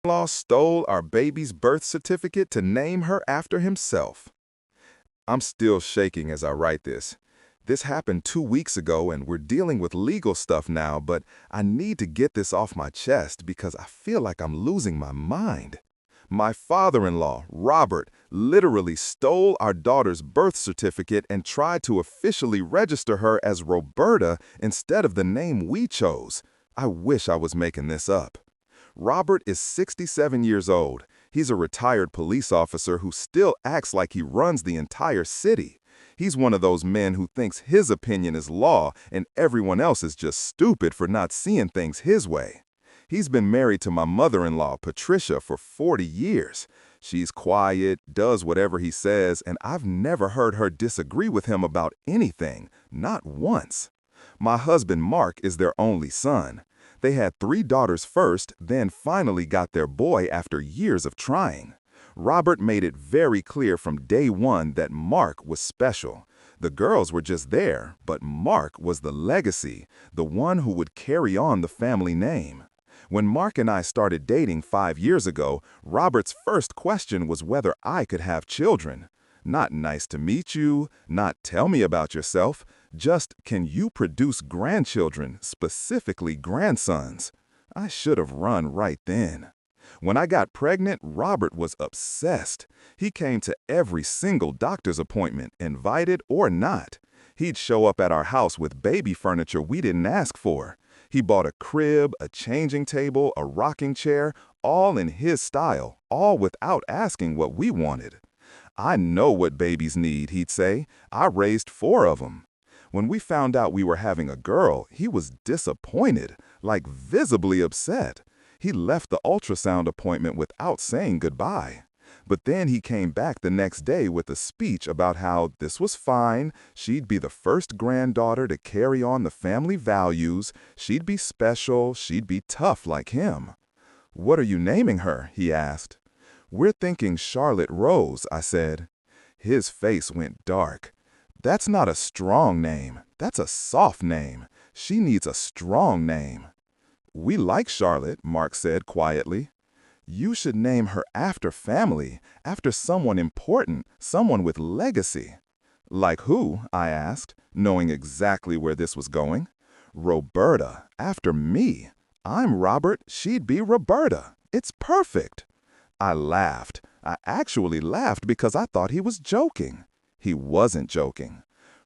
Law stole our baby's birth certificate to name her after himself. I'm still shaking as I write this. This happened 2 weeks ago and we're dealing with legal stuff now, but I need to get this off my chest because I feel like I'm losing my mind. My father-in-law, Robert, literally stole our daughter's birth certificate and tried to officially register her as Roberta instead of the name we chose. I wish I was making this up. Robert is 67 years old. He's a retired police officer who still acts like he runs the entire city. He's one of those men who thinks his opinion is law and everyone else is just stupid for not seeing things his way. He's been married to my mother-in-law, Patricia, for 40 years. She's quiet, does whatever he says, and I've never heard her disagree with him about anything, not once. My husband, Mark, is their only son. They had 3 daughters first, then finally got their boy after years of trying. Robert made it very clear from day one that Mark was special. The girls were just there, but Mark was the legacy, the one who would carry on the family name. When Mark and I started dating 5 years ago, Robert's first question was whether I could have children. Not nice to meet you, not tell me about yourself, just can you produce grandchildren, specifically grandsons? I should have run right then. When I got pregnant, Robert was obsessed. He came to every single doctor's appointment, invited or not. He'd show up at our house with baby furniture we didn't ask for. He bought a crib, a changing table, a rocking chair, all in his style, all without asking what we wanted. I know what babies need, he'd say. I raised 4 of them. When we found out we were having a girl, he was disappointed, like visibly upset. He left the ultrasound appointment without saying goodbye. But then he came back the next day with a speech about how this was fine, she'd be the first granddaughter to carry on the family values, she'd be special, she'd be tough like him. "What are you naming her?" he asked. "We're thinking Charlotte Rose," I said. His face went dark. "That's not a strong name. That's a soft name. She needs a strong name." "We like Charlotte," Mark said quietly. "You should name her after family, after someone important, someone with legacy." "Like who?" I asked, knowing exactly where this was going. "Roberta, after me. I'm Robert, she'd be Roberta. It's perfect." I laughed. I actually laughed because I thought he was joking. He wasn't joking.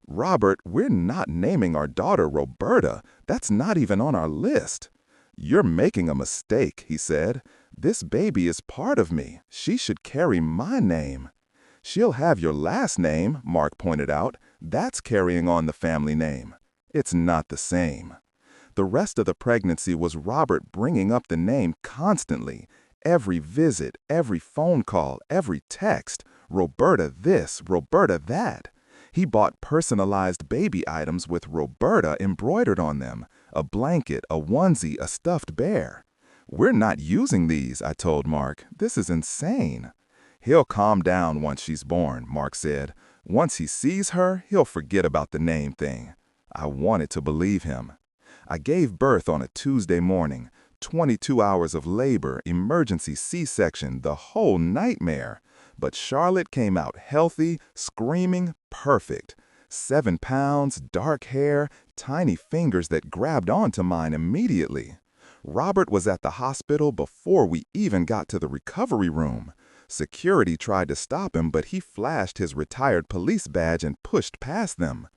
"Robert, we're not naming our daughter Roberta. That's not even on our list." "You're making a mistake," he said. "This baby is part of me. She should carry my name." "She'll have your last name," Mark pointed out. "That's carrying on the family name." It's not the same. The rest of the pregnancy was Robert bringing up the name constantly. Every visit, every phone call, every text, Roberta this, Roberta that. He bought personalized baby items with Roberta embroidered on them, a blanket, a onesie, a stuffed bear. "We're not using these," I told Mark. "This is insane." "He'll calm down once she's born," Mark said. "Once he sees her, he'll forget about the name thing." I wanted to believe him. I gave birth on a Tuesday morning. 22 hours of labor, emergency C-section, the whole nightmare. But Charlotte came out healthy, screaming, perfect. 7 pounds, dark hair, tiny fingers that grabbed onto mine immediately. Robert was at the hospital before we even got to the recovery room. Security tried to stop him, but he flashed his retired police badge and pushed past them.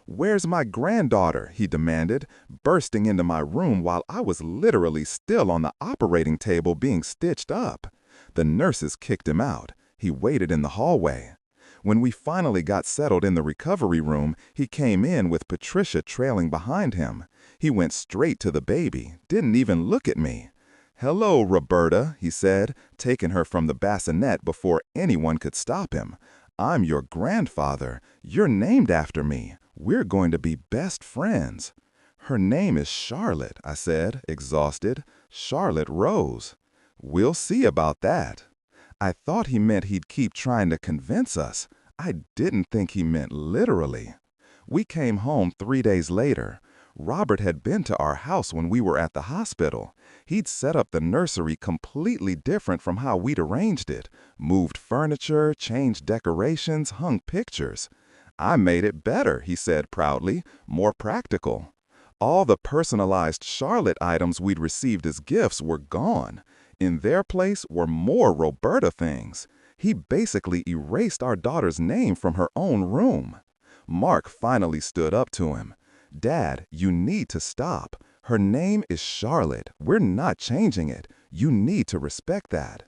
"Where's my granddaughter?" he demanded, bursting into my room while I was literally still on the operating table being stitched up. The nurses kicked him out. He waited in the hallway. When we finally got settled in the recovery room, he came in with Patricia trailing behind him. He went straight to the baby, didn't even look at me. "Hello, Roberta," he said, taking her from the bassinet before anyone could stop him. "I'm your grandfather. You're named after me. We're going to be best friends." "Her name is Charlotte," I said, exhausted. "Charlotte Rose." "We'll see about that." I thought he meant he'd keep trying to convince us. I didn't think he meant literally. We came home 3 days later. Robert had been to our house when we were at the hospital. He'd set up the nursery completely different from how we'd arranged it. Moved furniture, changed decorations, hung pictures. I made it better, he said proudly, more practical. All the personalized Charlotte items we'd received as gifts were gone. In their place were more Roberta things. He basically erased our daughter's name from her own room. Mark finally stood up to him. Dad, you need to stop. Her name is Charlotte. We're not changing it. You need to respect that.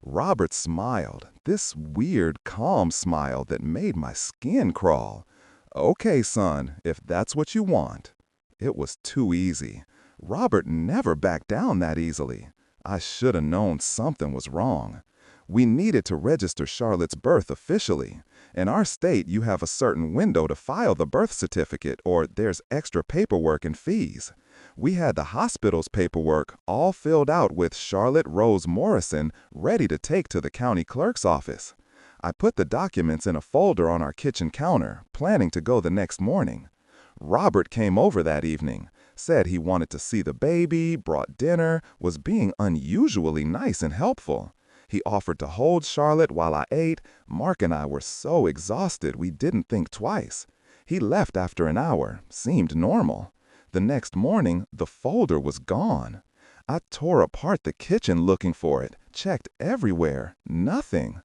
Robert smiled, this weird, calm smile that made my skin crawl. Okay, son, if that's what you want. It was too easy. Robert never backed down that easily. I should have known something was wrong. We needed to register Charlotte's birth officially. In our state, you have a certain window to file the birth certificate, or there's extra paperwork and fees. We had the hospital's paperwork all filled out with Charlotte Rose Morrison ready to take to the county clerk's office. I put the documents in a folder on our kitchen counter, planning to go the next morning. Robert came over that evening, said he wanted to see the baby, brought dinner, was being unusually nice and helpful. He offered to hold Charlotte while I ate. Mark and I were so exhausted we didn't think twice. He left after an hour, seemed normal. The next morning, the folder was gone. I tore apart the kitchen looking for it, checked everywhere, nothing.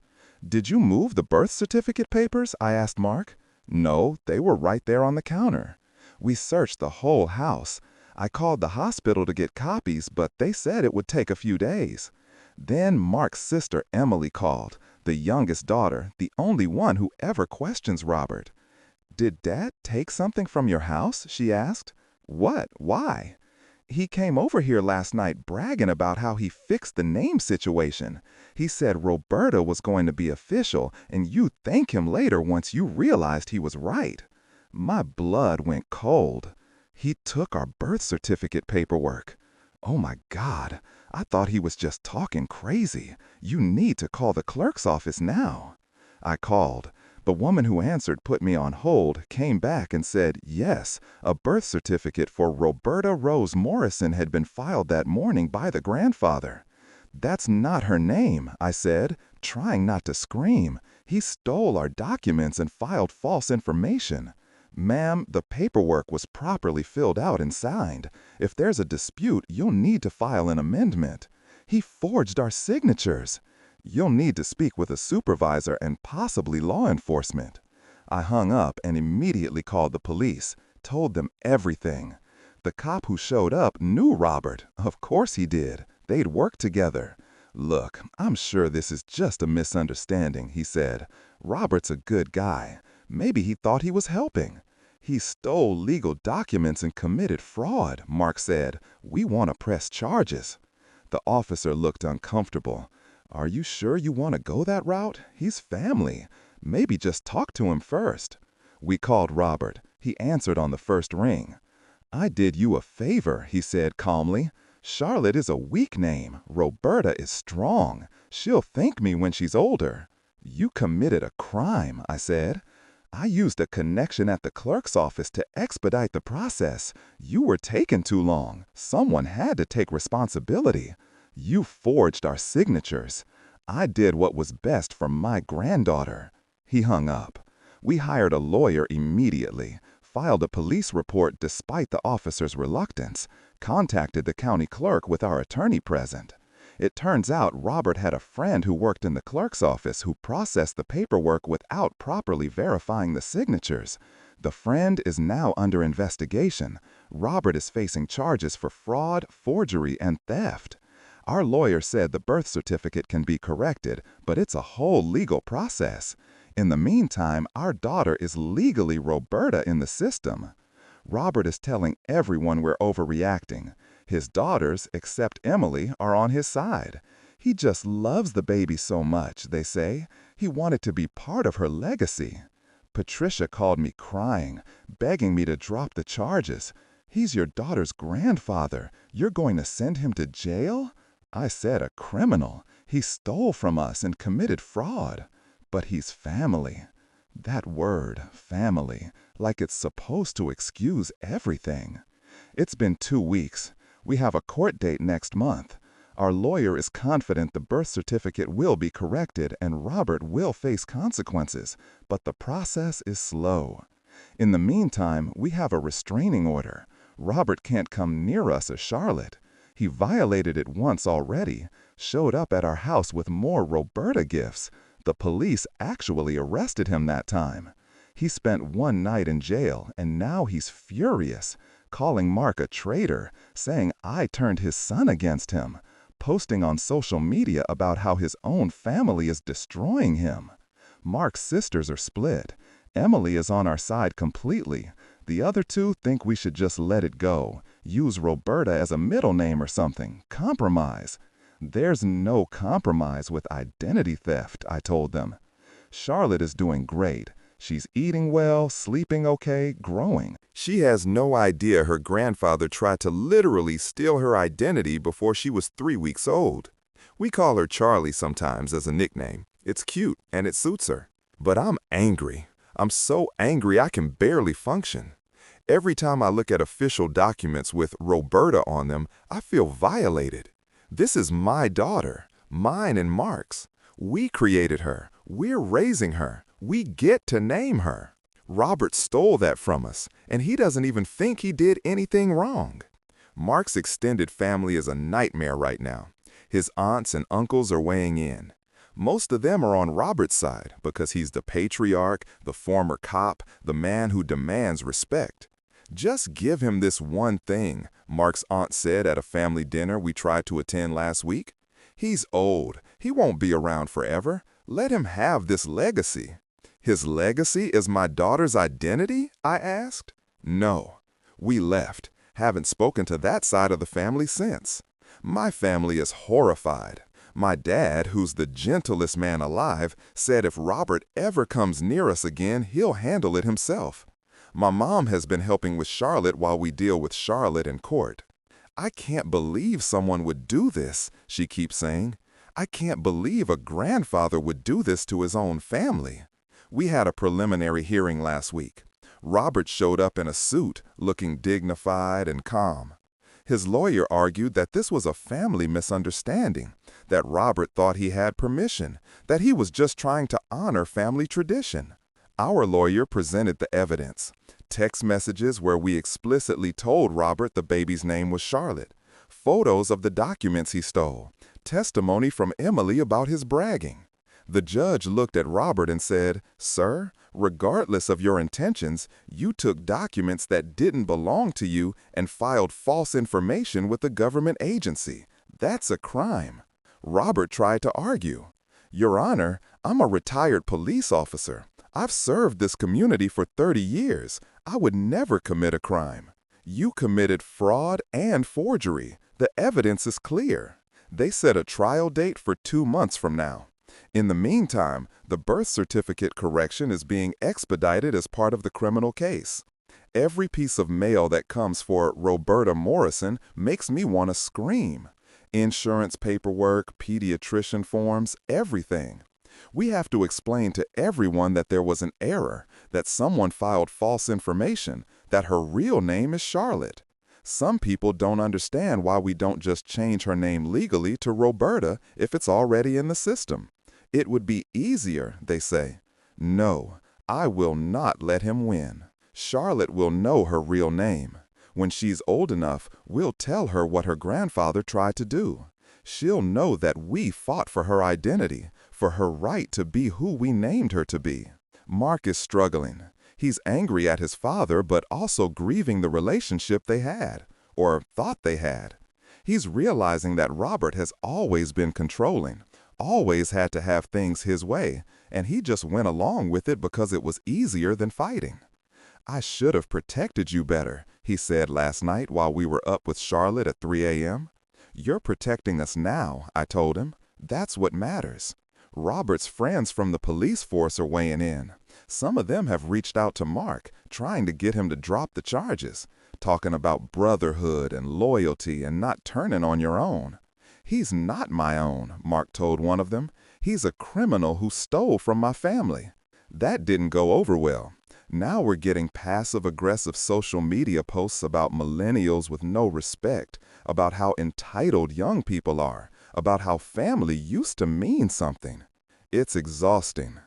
Did you move the birth certificate papers? I asked Mark. No, they were right there on the counter. We searched the whole house. I called the hospital to get copies, but they said it would take a few days. Then Mark's sister Emily called, the youngest daughter, the only one who ever questions Robert. Did Dad take something from your house? She asked. What? Why? He came over here last night bragging about how he fixed the name situation. He said Roberta was going to be official and you'd thank him later once you realized he was right. My blood went cold. He took our birth certificate paperwork. Oh my God, I thought he was just talking crazy. You need to call the clerk's office now. I called. The woman who answered put me on hold, came back and said, yes, a birth certificate for Roberta Rose Morrison had been filed that morning by the grandfather. That's not her name, I said, trying not to scream. He stole our documents and filed false information. Ma'am, the paperwork was properly filled out and signed. If there's a dispute, you'll need to file an amendment. He forged our signatures. You'll need to speak with a supervisor and possibly law enforcement. I hung up and immediately called the police, told them everything. The cop who showed up knew Robert. Of course he did. They'd worked together. Look, I'm sure this is just a misunderstanding, he said. Robert's a good guy. Maybe he thought he was helping. He stole legal documents and committed fraud, Mark said. We want to press charges. The officer looked uncomfortable. Are you sure you want to go that route? He's family. Maybe just talk to him first. We called Robert. He answered on the first ring. I did you a favor, he said calmly. Charlotte is a weak name. Roberta is strong. She'll thank me when she's older. You committed a crime, I said. I used a connection at the clerk's office to expedite the process. You were taking too long. Someone had to take responsibility. You forged our signatures. I did what was best for my granddaughter. He hung up. We hired a lawyer immediately, filed a police report despite the officer's reluctance, contacted the county clerk with our attorney present. It turns out Robert had a friend who worked in the clerk's office who processed the paperwork without properly verifying the signatures. The friend is now under investigation. Robert is facing charges for fraud, forgery, and theft. Our lawyer said the birth certificate can be corrected, but it's a whole legal process. In the meantime, our daughter is legally Roberta in the system. Robert is telling everyone we're overreacting. His daughters, except Emily, are on his side. He just loves the baby so much, they say. He wanted to be part of her legacy. Patricia called me crying, begging me to drop the charges. He's your daughter's grandfather. You're going to send him to jail? I said a criminal. He stole from us and committed fraud. But he's family. That word, family, like it's supposed to excuse everything. It's been 2 weeks. We have a court date next month. Our lawyer is confident the birth certificate will be corrected and Robert will face consequences, but the process is slow. In the meantime, we have a restraining order. Robert can't come near us or Charlotte. He violated it once already, showed up at our house with more Roberta gifts. The police actually arrested him that time. He spent one night in jail, and now he's furious, calling Mark a traitor, saying I turned his son against him, posting on social media about how his own family is destroying him. Mark's sisters are split. Emily is on our side completely. The other two think we should just let it go, use Roberta as a middle name or something, compromise. There's no compromise with identity theft, I told them. Charlotte is doing great. She's eating well, sleeping okay, growing. She has no idea her grandfather tried to literally steal her identity before she was 3 weeks old. We call her Charlie sometimes as a nickname. It's cute and it suits her. But I'm angry. I'm so angry I can barely function. Every time I look at official documents with Roberta on them, I feel violated. This is my daughter, mine and Mark's. We created her. We're raising her. We get to name her. Robert stole that from us, and he doesn't even think he did anything wrong. Mark's extended family is a nightmare right now. His aunts and uncles are weighing in. Most of them are on Robert's side because he's the patriarch, the former cop, the man who demands respect. Just give him this one thing, Mark's aunt said at a family dinner we tried to attend last week. He's old. He won't be around forever. Let him have this legacy. His legacy is my daughter's identity? I asked. No. We left. Haven't spoken to that side of the family since. My family is horrified. My dad, who's the gentlest man alive, said if Robert ever comes near us again, he'll handle it himself. My mom has been helping with Charlotte while we deal with Charlotte in court. I can't believe someone would do this, she keeps saying. I can't believe a grandfather would do this to his own family. We had a preliminary hearing last week. Robert showed up in a suit, looking dignified and calm. His lawyer argued that this was a family misunderstanding, that Robert thought he had permission, that he was just trying to honor family tradition. Our lawyer presented the evidence. Text messages where we explicitly told Robert the baby's name was Charlotte, photos of the documents he stole, testimony from Emily about his bragging. The judge looked at Robert and said, "Sir, regardless of your intentions, you took documents that didn't belong to you and filed false information with a government agency. That's a crime." Robert tried to argue. "Your Honor, I'm a retired police officer. I've served this community for 30 years. I would never commit a crime. You committed fraud and forgery. The evidence is clear." They set a trial date for 2 months from now. In the meantime, the birth certificate correction is being expedited as part of the criminal case. Every piece of mail that comes for Roberta Morrison makes me want to scream. Insurance paperwork, pediatrician forms, everything. We have to explain to everyone that there was an error, that someone filed false information, that her real name is Charlotte. Some people don't understand why we don't just change her name legally to Roberta if it's already in the system. It would be easier, they say. No, I will not let him win. Charlotte will know her real name. When she's old enough, we'll tell her what her grandfather tried to do. She'll know that we fought for her identity, for her right to be who we named her to be. Mark is struggling. He's angry at his father, but also grieving the relationship they had, or thought they had. He's realizing that Robert has always been controlling, always had to have things his way, and he just went along with it because it was easier than fighting. "I should have protected you better," he said last night while we were up with Charlotte at 3 a.m. "You're protecting us now," I told him. "That's what matters." Robert's friends from the police force are weighing in. Some of them have reached out to Mark, trying to get him to drop the charges, talking about brotherhood and loyalty and not turning on your own. "He's not my own," Mark told one of them. "He's a criminal who stole from my family." That didn't go over well. Now we're getting passive-aggressive social media posts about millennials with no respect, about how entitled young people are, about how family used to mean something. It's exhausting.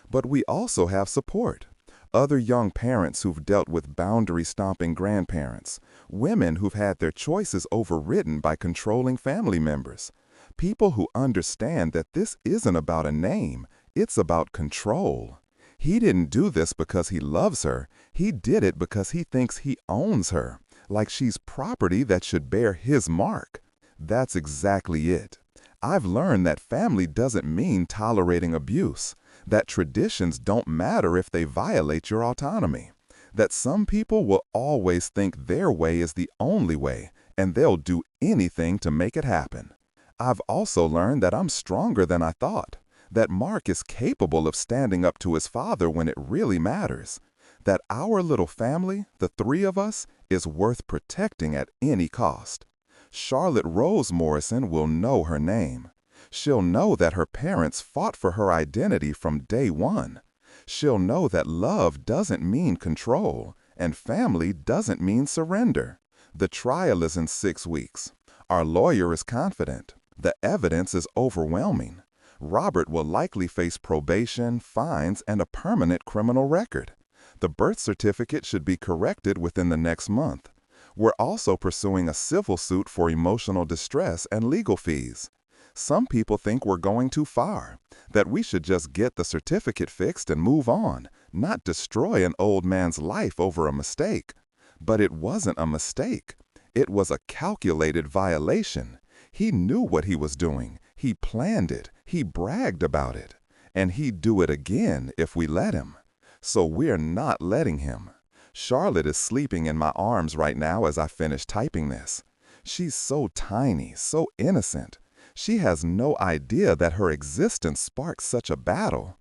But we also have support. Other young parents who've dealt with boundary-stomping grandparents, women who've had their choices overridden by controlling family members, people who understand that this isn't about a name, it's about control. He didn't do this because he loves her, he did it because he thinks he owns her, like she's property that should bear his mark. That's exactly it. I've learned that family doesn't mean tolerating abuse, that traditions don't matter if they violate your autonomy, that some people will always think their way is the only way, and they'll do anything to make it happen. I've also learned that I'm stronger than I thought, that Mark is capable of standing up to his father when it really matters, that our little family, the three of us, is worth protecting at any cost. Charlotte Rose Morrison will know her name. She'll know that her parents fought for her identity from day one. She'll know that love doesn't mean control, and family doesn't mean surrender. The trial is in 6 weeks. Our lawyer is confident. The evidence is overwhelming. Robert will likely face probation, fines, and a permanent criminal record. The birth certificate should be corrected within the next month. We're also pursuing a civil suit for emotional distress and legal fees. Some people think we're going too far, that we should just get the certificate fixed and move on, not destroy an old man's life over a mistake. But it wasn't a mistake. It was a calculated violation. He knew what he was doing. He planned it. He bragged about it. And he'd do it again if we let him. So we're not letting him. Charlotte is sleeping in my arms right now as I finish typing this. She's so tiny, so innocent. She has no idea that her existence sparked such a battle.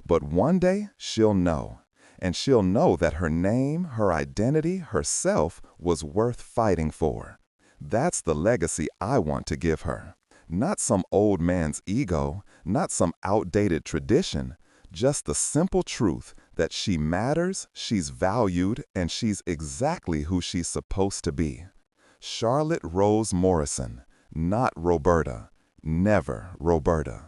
But one day, she'll know. And she'll know that her name, her identity, herself was worth fighting for. That's the legacy I want to give her. Not some old man's ego, not some outdated tradition, just the simple truth that she matters, she's valued, and she's exactly who she's supposed to be. Charlotte Rose Morrison, not Roberta. Never Roberta.